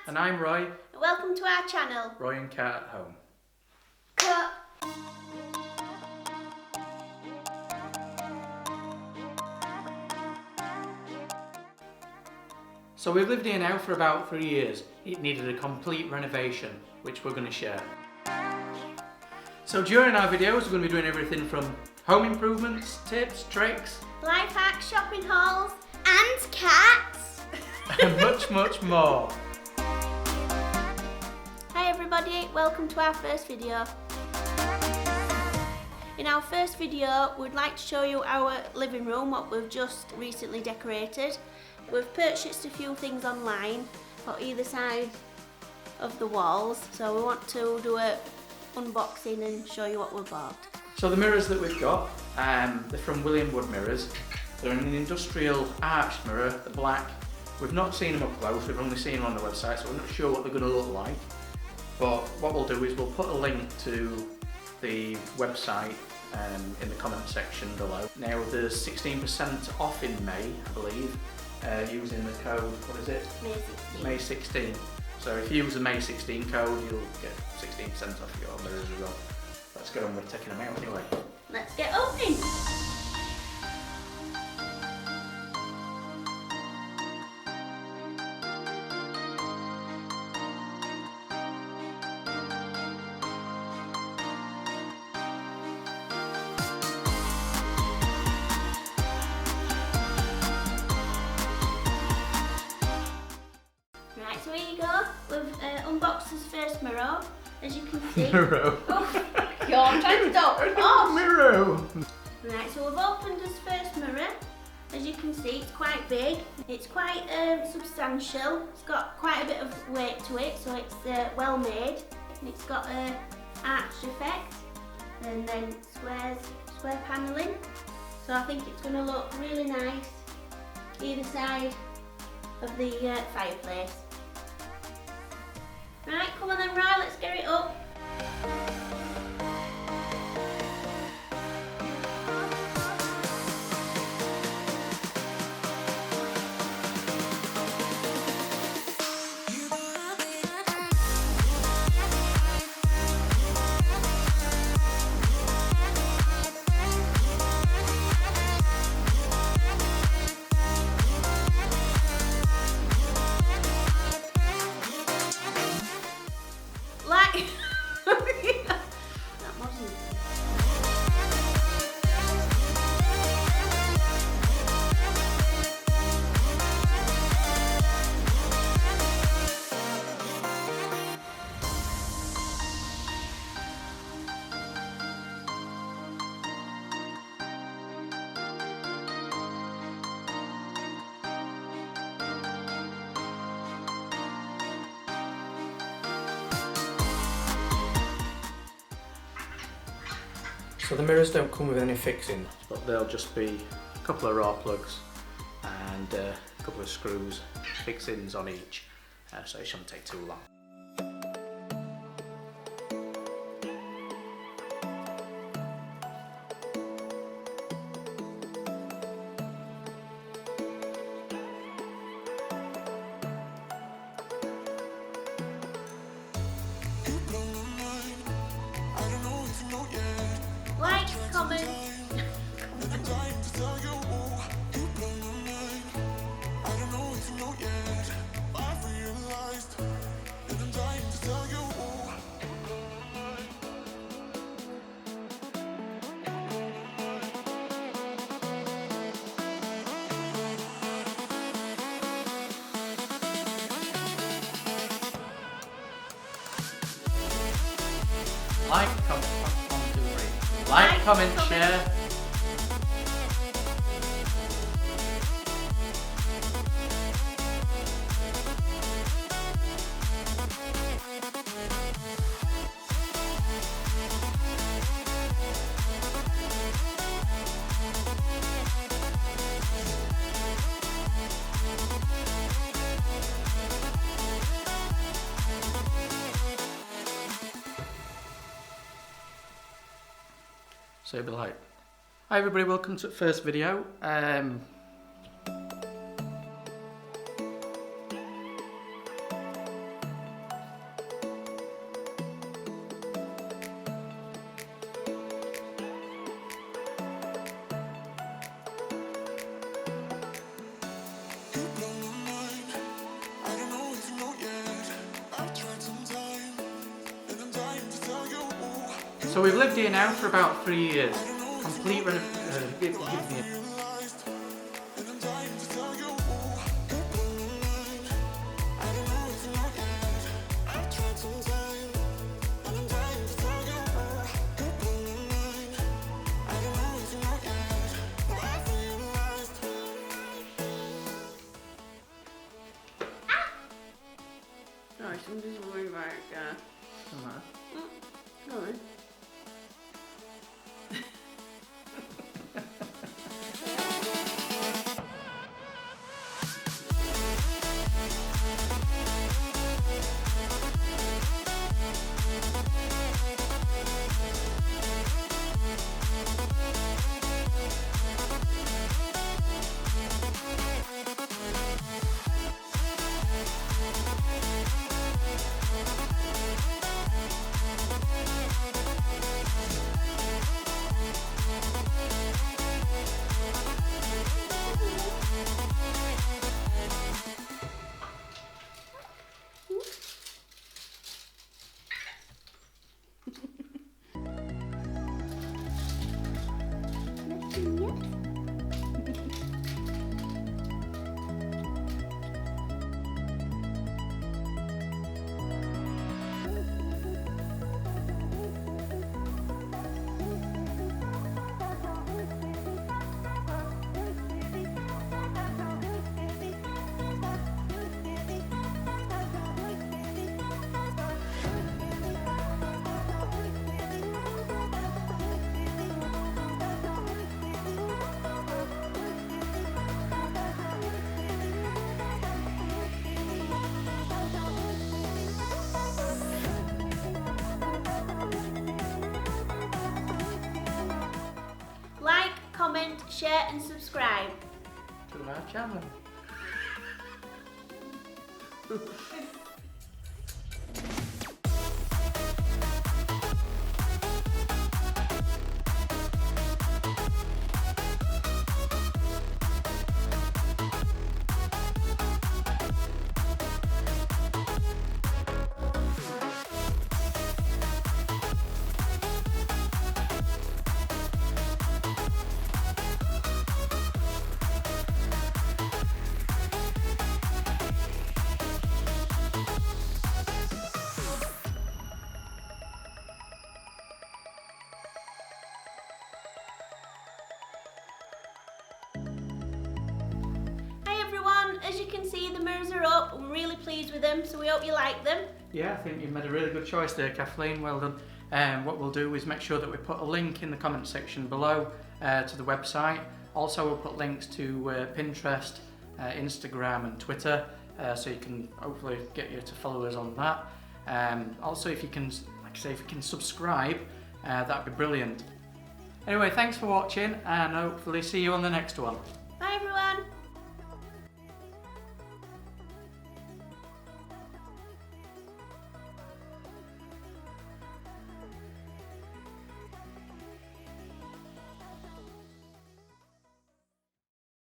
And I'm Roy. Welcome to our channel. Roy and Kat at Home. Cut. So we've lived here now for about 3 years. It needed a complete renovation, which we're going to share. So during our videos we're going to be doing everything from home improvements, tips, tricks, Life hacks, shopping hauls, and cats. and much more. Hi everybody, welcome to our first video. In our first video, we'd like to show you our living room, what we've just recently decorated. We've purchased a few things online for either side of the walls, so we want to do a unboxing and show you what we bought. So the mirrors that we've got, they're from William Wood Mirrors. They're an industrial arched mirror, the black. We've not seen them up close, we've only seen them on the website, so we're not sure what they're going to look like. But what we'll do is we'll put a link to the website in the comment section below. Now there's 16% off in May, I believe, using the code, what is it? May 16. May 16. So if you use the May 16 code, you'll get 16% off your mirrors as well. Let's get on with taking them out anyway. Let's get open. Right, so here you go. We've unboxed this first mirror, as you can see. Mirror. Oh, God, I'm trying to stop. Oh. Mirror. Right, so we've opened this first mirror. As you can see, it's quite big. It's quite substantial. It's got quite a bit of weight to it, so it's well made. And it's got a arched effect, and then square panelling. So I think it's going to look really nice either side of the fireplace. Right, come on then, Roy, let's get it up. So the mirrors don't come with any fixings, but they'll just be a couple of raw plugs and a couple of screws, fixings on each, so it shouldn't take too long. Like, comment. Like, comment, 1, 2, 3. Like, comment, share. So you'll be like, hi everybody, welcome to the first video. So we've lived here now for about 3 years. Complete Gosh, I'm just worried about it, guy. Go on. Like, comment, share and subscribe. to our channel. As you can see, the mirrors are up. I'm really pleased with them, so we hope you like them. Yeah, I think you've made a really good choice there, Kathleen. Well done. What we'll do is make sure that we put a link in the comment section below to the website. Also, we'll put links to Pinterest, Instagram and Twitter, so you can hopefully get you to follow us on that. Also, if you can, like I say, if you can subscribe, that'd be brilliant. Anyway, thanks for watching and hopefully see you on the next one.